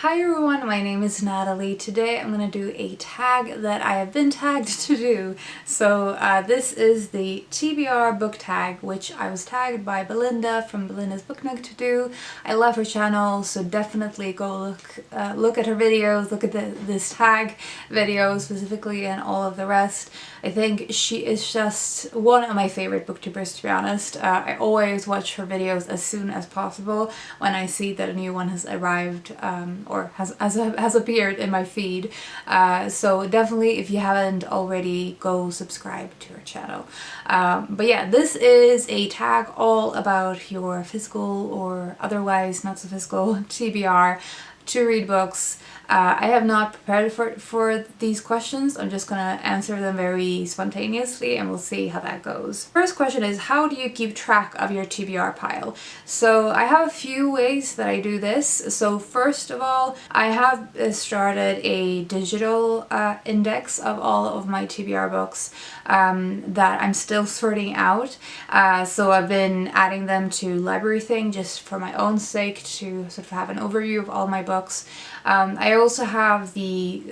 Hi everyone, my name is Natalie. Today I'm going to do a tag that I have been tagged to do. So this is the TBR Book Tag, which I was tagged by Belinda from Belinda's Book Nook to do. I love her channel, so definitely go look at her videos, look at this tag video specifically and all of the rest. I think she is just one of my favorite booktubers, to be honest. I always watch her videos as soon as possible when I see that a new one has arrived or has appeared in my feed. So definitely, if you haven't already, go subscribe to her channel. But yeah, this is a tag all about your physical or otherwise not so physical TBR to read books. I have not prepared for these questions. I'm just gonna answer them very spontaneously and we'll see how that goes. First question is, how do you keep track of your TBR pile? So I have a few ways that I do this. So first of all, I have started a digital index of all of my TBR books that I'm still sorting out. So I've been adding them to Library Thing just for my own sake to sort of have an overview of all my books. I also have the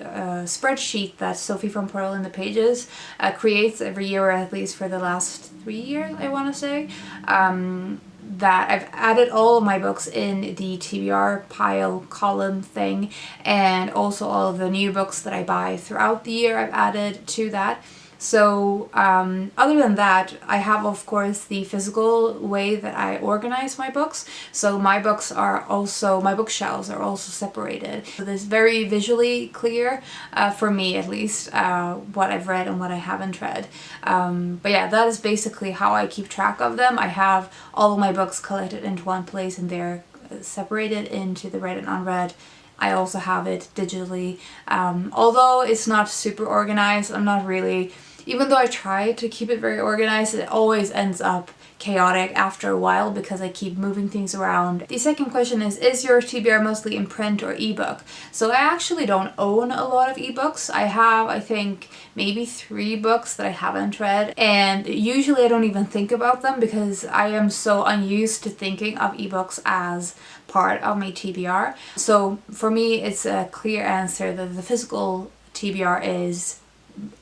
spreadsheet that Sophie from Pearl in the Pages creates every year, or at least for the last 3 years, I want to say. That I've added all of my books in the TBR pile column thing, and also all of the new books that I buy throughout the year I've added to that. So other than that, I have of course the physical way that I organize my books. So my bookshelves are also separated. So this is very visually clear, for me at least, what I've read and what I haven't read. But yeah, that is basically how I keep track of them. I have all of my books collected into one place and they're separated into the read and unread. I also have it digitally. Although it's not super organized, I'm not really, even though I try to keep it very organized, it always ends up chaotic after a while because I keep moving things around. The second question is your TBR mostly in print or ebook? So I actually don't own a lot of ebooks. I have, I think, maybe 3 books that I haven't read, and usually I don't even think about them because I am so unused to thinking of ebooks as part of my TBR. So for me, it's a clear answer that the physical TBR is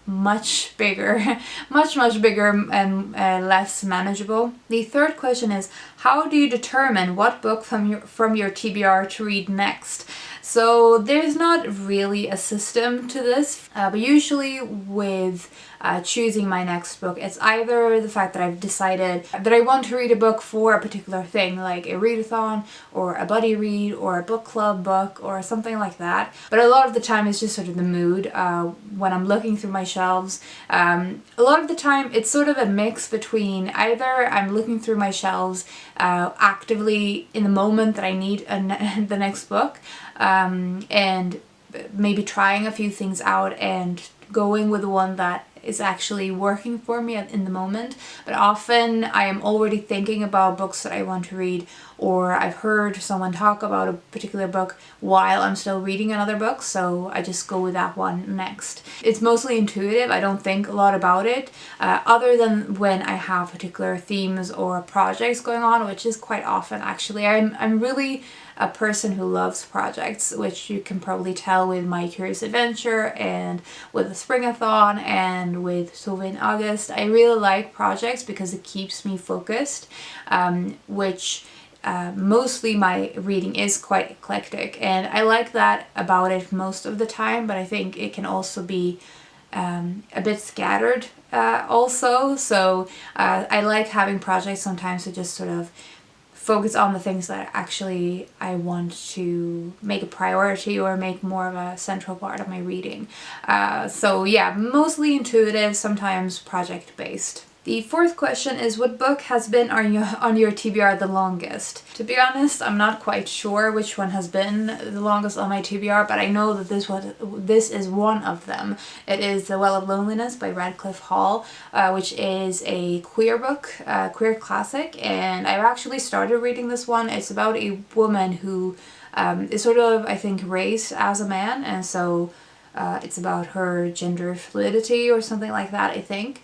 much bigger, much bigger and less manageable. The third question is, how do you determine what book from your TBR to read next? So there's not really a system to this, but usually with choosing my next book, it's either the fact that I've decided that I want to read a book for a particular thing, like a readathon or a buddy read or a book club book or something like that. But a lot of the time it's just sort of the mood when I'm looking through my shelves. A lot of the time it's sort of a mix between either I'm looking through my shelves actively in the moment that I need the next book, and maybe trying a few things out and going with the one that is actually working for me in the moment. But often I am already thinking about books that I want to read, or I've heard someone talk about a particular book while I'm still reading another book, so I just go with that one next. It's mostly intuitive. I don't think a lot about it, other than when I have particular themes or projects going on, which is quite often actually. I'm really a person who loves projects, which you can probably tell with my Curious Adventure and with the Springathon and with Sophie in August. I really like projects because it keeps me focused, which mostly my reading is quite eclectic, and I like that about it most of the time, but I think it can also be a bit scattered also. So I like having projects sometimes to just sort of focus on the things that actually I want to make a priority or make more of a central part of my reading. So yeah, mostly intuitive, sometimes project-based. The fourth question is, what book has been on your TBR the longest? To be honest, I'm not quite sure which one has been the longest on my TBR, but I know that this is one of them. It is The Well of Loneliness by Radcliffe Hall, which is a queer book, queer classic, and I've actually started reading this one. It's about a woman who is sort of, I think, raised as a man, and so it's about her gender fluidity or something like that, I think.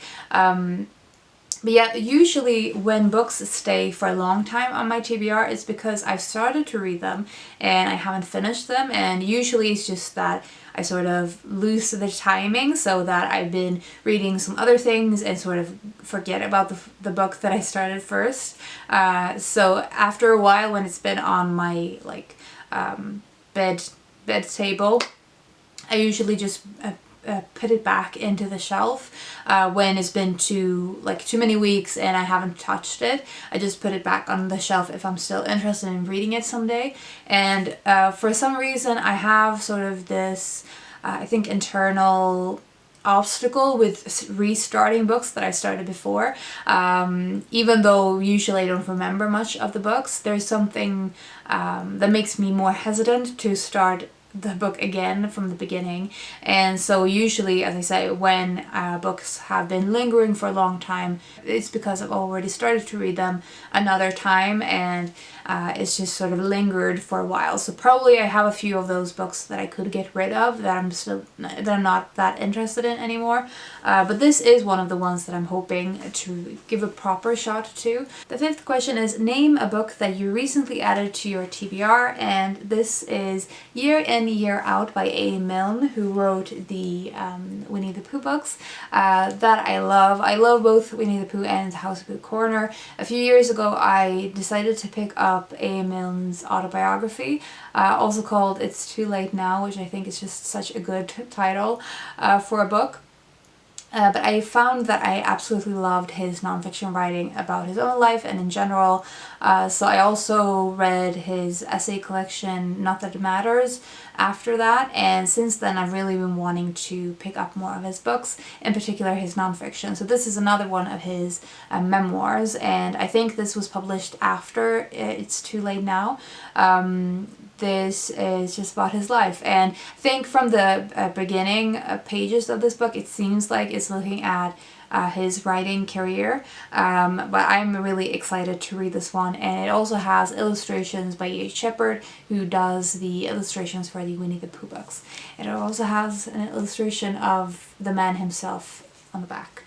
But yeah, usually when books stay for a long time on my TBR, it's because I've started to read them and I haven't finished them, and usually it's just that I sort of lose the timing, so that I've been reading some other things and sort of forget about the book that I started first. So after a while, when it's been on my bed table, I usually just put it back into the shelf when it's been too many weeks and I haven't touched it. I just put it back on the shelf if I'm still interested in reading it someday. And for some reason I have sort of this I think internal obstacle with restarting books that I started before. Even though usually I don't remember much of the books, there's something that makes me more hesitant to start the book again from the beginning. And so usually, as I say, when books have been lingering for a long time, it's because I've already started to read them another time, and it's just sort of lingered for a while. So probably I have a few of those books that I could get rid of that I'm not that interested in anymore. But this is one of the ones that I'm hoping to give a proper shot to. The fifth question is, name a book that you recently added to your TBR, and this is Year In, Year Out by A. Milne, who wrote the Winnie the Pooh books that I love. I love both Winnie the Pooh and House of Pooh Corner. A few years ago I decided to pick up A. Milne's autobiography, also called It's Too Late Now, which I think is just such a good title for a book. But I found that I absolutely loved his nonfiction writing about his own life and in general. So I also read his essay collection, Not That It Matters, after that. And since then I've really been wanting to pick up more of his books, in particular his nonfiction. So this is another one of his memoirs, and I think this was published after It's Too Late Now. This is just about his life, and I think from the beginning pages of this book it seems like it's looking at his writing career, but I'm really excited to read this one. And it also has illustrations by E.H. Shepard, who does the illustrations for the Winnie the Pooh books. And it also has an illustration of the man himself on the back.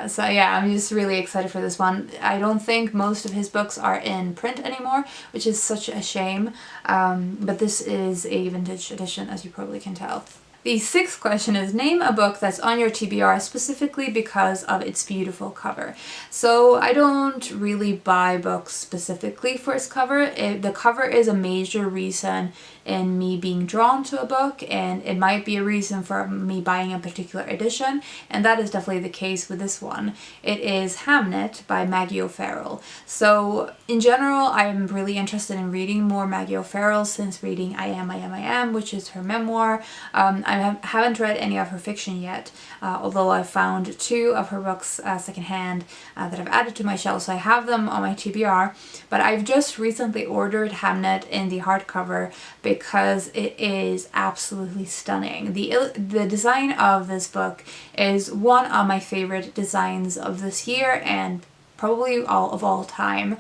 So yeah, I'm just really excited for this one. I don't think most of his books are in print anymore, which is such a shame, but this is a vintage edition, as you probably can tell. The sixth question is, name a book that's on your TBR specifically because of its beautiful cover. So I don't really buy books specifically for its cover. The cover is a major reason in me being drawn to a book, and it might be a reason for me buying a particular edition, and that is definitely the case with this one. It is Hamnet by Maggie O'Farrell. So in general, I'm really interested in reading more Maggie O'Farrell since reading I Am, which is her memoir. I haven't read any of her fiction yet, although I found 2 of her books secondhand that I've added to my shelf, so I have them on my TBR. But I've just recently ordered Hamnet in the hardcover because it is absolutely stunning. The design of this book is one of my favorite designs of this year and probably all time.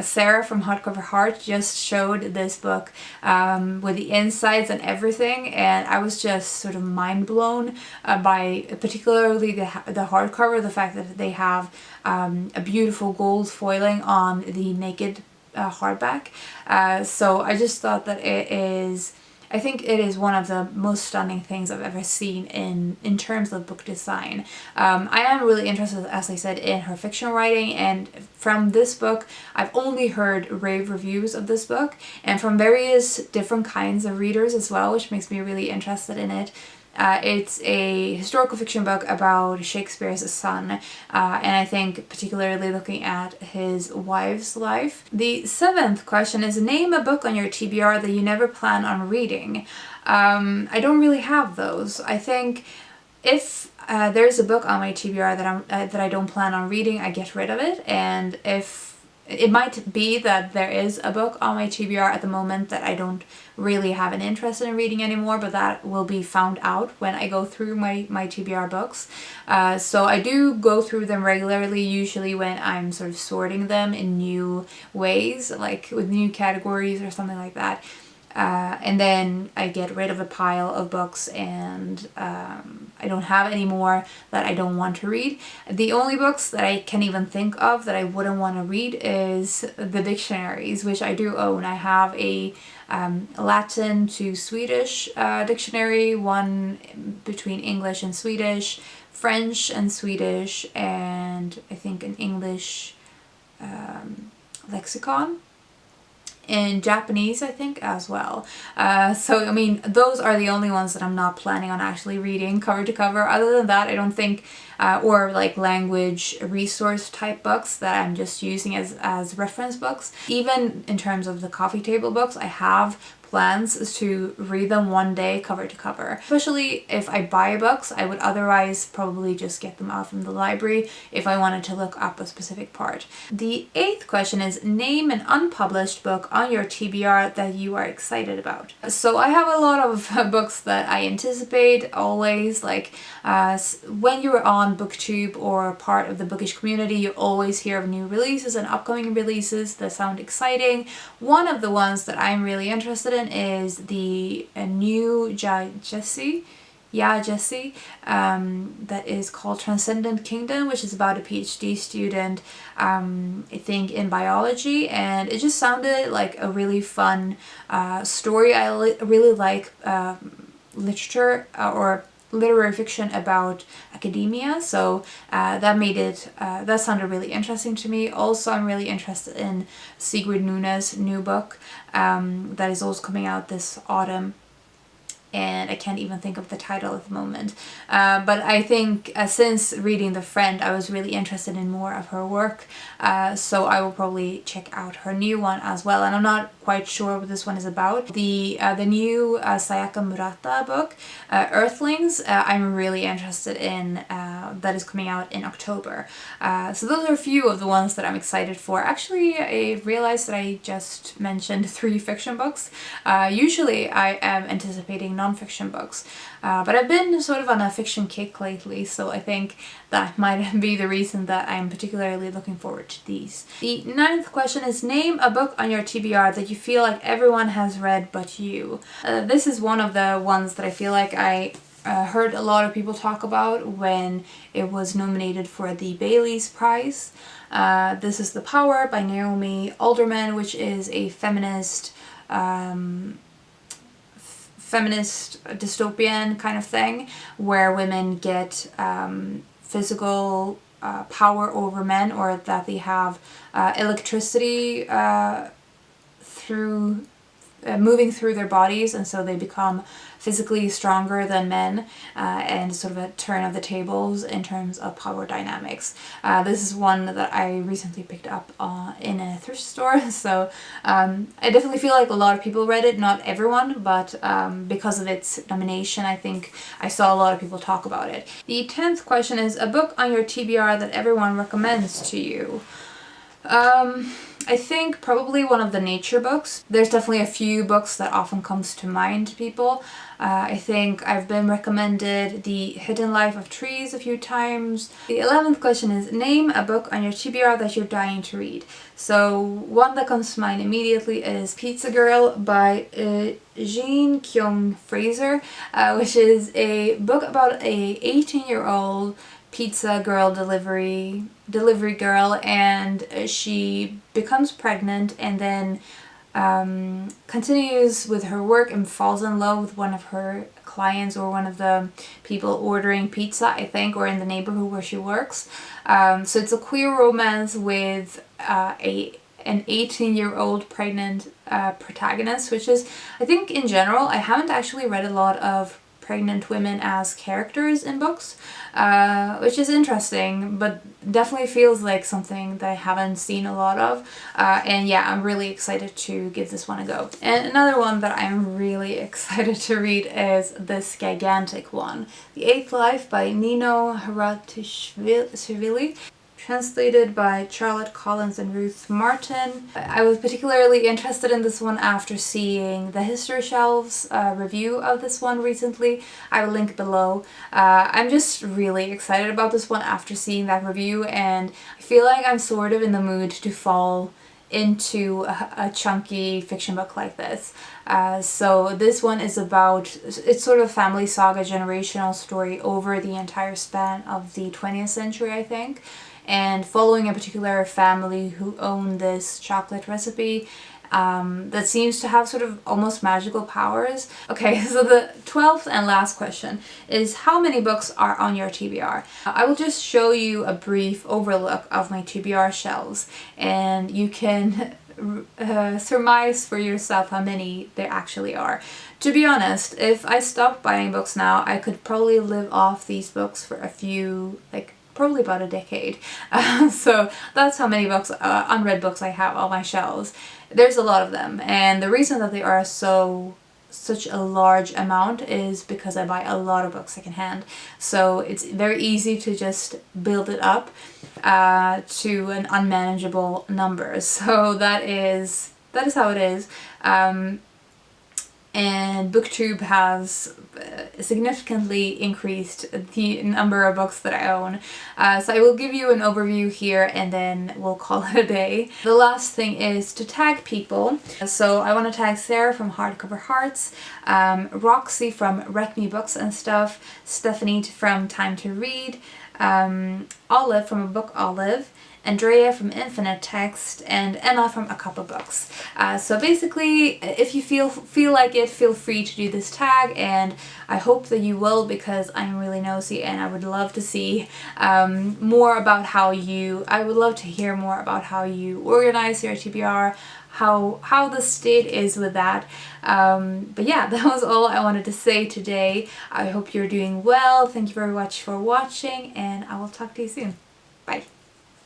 Sarah from Hardcover Heart just showed this book with the insides and everything, and I was just sort of mind blown by particularly the hardcover, the fact that they have a beautiful gold foiling on the naked hardback. So I just thought that I think it is one of the most stunning things I've ever seen in terms of book design. I am really interested, as I said, in her fiction writing, and from this book I've only heard rave reviews of this book, and from various different kinds of readers as well, which makes me really interested in it. It's a historical fiction book about Shakespeare's son, and I think particularly looking at his wife's life. The 7th question is, name a book on your TBR that you never plan on reading. I don't really have those. I think if there's a book on my TBR that I don't plan on reading, I get rid of it, and if it might be that there is a book on my TBR at the moment that I don't really have an interest in reading anymore, but that will be found out when I go through my TBR books. So I do go through them regularly, usually when I'm sort of sorting them in new ways, like with new categories or something like that. and then I get rid of a pile of books, and I don't have any more that I don't want to read. The only books that I can even think of that I wouldn't want to read is the dictionaries, which I do own. I have a Latin to Swedish dictionary, one between English and Swedish, French and Swedish, and I think an English lexicon. In Japanese, I think, as well. So, I mean, those are the only ones that I'm not planning on actually reading cover to cover. Other than that, I don't think, or like language resource type books that I'm just using as reference books. Even in terms of the coffee table books, I have plans to read them one day cover to cover. Especially if I buy books, I would otherwise probably just get them out from the library if I wanted to look up a specific part. The 8th question is, name an unpublished book on your TBR that you are excited about. So I have a lot of books that I anticipate always, like when you're on BookTube or part of the bookish community, you always hear of new releases and upcoming releases that sound exciting. One of the ones that I'm really interested in is the new Jesse, that is called Transcendent Kingdom, which is about a PhD student, I think in biology, and it just sounded like a really fun story. I really like literature or literary fiction about academia, so that made it, that sounded really interesting to me. Also, I'm really interested in Sigrid Nuna's new book that is also coming out this autumn, and I can't even think of the title at the moment. But I think since reading The Friend, I was really interested in more of her work, so I will probably check out her new one as well. And I'm not quite sure what this one is about. The new Sayaka Murata book, Earthlings, I'm really interested in, that is coming out in October. So those are a few of the ones that I'm excited for. Actually, I realized that I just mentioned 3 fiction books. Usually I am anticipating non-fiction books, but I've been sort of on a fiction kick lately, so I think that might be the reason that I'm particularly looking forward to these. The 9th question is, name a book on your TBR that you feel like everyone has read but you. This is one of the ones that I feel like I heard a lot of people talk about when it was nominated for the Bailey's Prize. This is The Power by Naomi Alderman, which is a feminist dystopian kind of thing, where women get physical power over men, or that they have electricity through moving through their bodies, and so they become physically stronger than men, and sort of a turn of the tables in terms of power dynamics. This is one that I recently picked up in a thrift store, so I definitely feel like a lot of people read it, not everyone, but because of its nomination, I think I saw a lot of people talk about it. The 10th question is, a book on your TBR that everyone recommends to you. I think probably one of the nature books. There's definitely a few books that often comes to mind to people. I think I've been recommended The Hidden Life of Trees a few times. The 11th question is, name a book on your TBR that you're dying to read. So one that comes to mind immediately is Pizza Girl by Jean Kyung Fraser, which is a book about a 18-year-old pizza girl delivery girl, and she becomes pregnant and then continues with her work and falls in love with one of her clients, or one of the people ordering pizza, I think, or in the neighborhood where she works. So it's a queer romance with an 18-year-old pregnant protagonist, which is, I think in general, I haven't actually read a lot of pregnant women as characters in books, which is interesting, but definitely feels like something that I haven't seen a lot of, and yeah, I'm really excited to give this one a go. And another one that I'm really excited to read is this gigantic one, The Eighth Life by Nino Haratischvili, translated by Charlotte Collins and Ruth Martin. I was particularly interested in this one after seeing the History Shelves review of this one recently. I will link below. I'm just really excited about this one after seeing that review, and I feel like I'm sort of in the mood to fall into a chunky fiction book like this. So this one is about, it's sort of family saga, generational story over the entire span of the 20th century, I think, and following a particular family who own this chocolate recipe that seems to have sort of almost magical powers. Okay, so the 12th and last question is, how many books are on your TBR? I will just show you a brief overlook of my TBR shelves, and you can surmise for yourself how many there actually are. To be honest, if I stopped buying books now, I could probably live off these books for a few, like, probably about a decade. So that's how many books, unread books I have on my shelves. There's a lot of them, and the reason that they are such a large amount is because I buy a lot of books secondhand. So it's very easy to just build it up to an unmanageable number. So that is how it is. And BookTube has significantly increased the number of books that I own. So I will give you an overview here and then we'll call it a day. The last thing is to tag people. So I want to tag Sarah from Hardcover Hearts, Roxy from Wreck Me Books and Stuff, Stephanie from Time to Read, Olive from A Book Olive, Andreea from Infinite Text, and Emma from A Couple Books. So basically, if you feel like it, feel free to do this tag, and I hope that you will, because I'm really nosy and I would love to see more about how you, I would love to hear more about how you organize your TBR, how the state is with that. But yeah, that was all I wanted to say today. I hope you're doing well. Thank you very much for watching, and I will talk to you soon. Bye.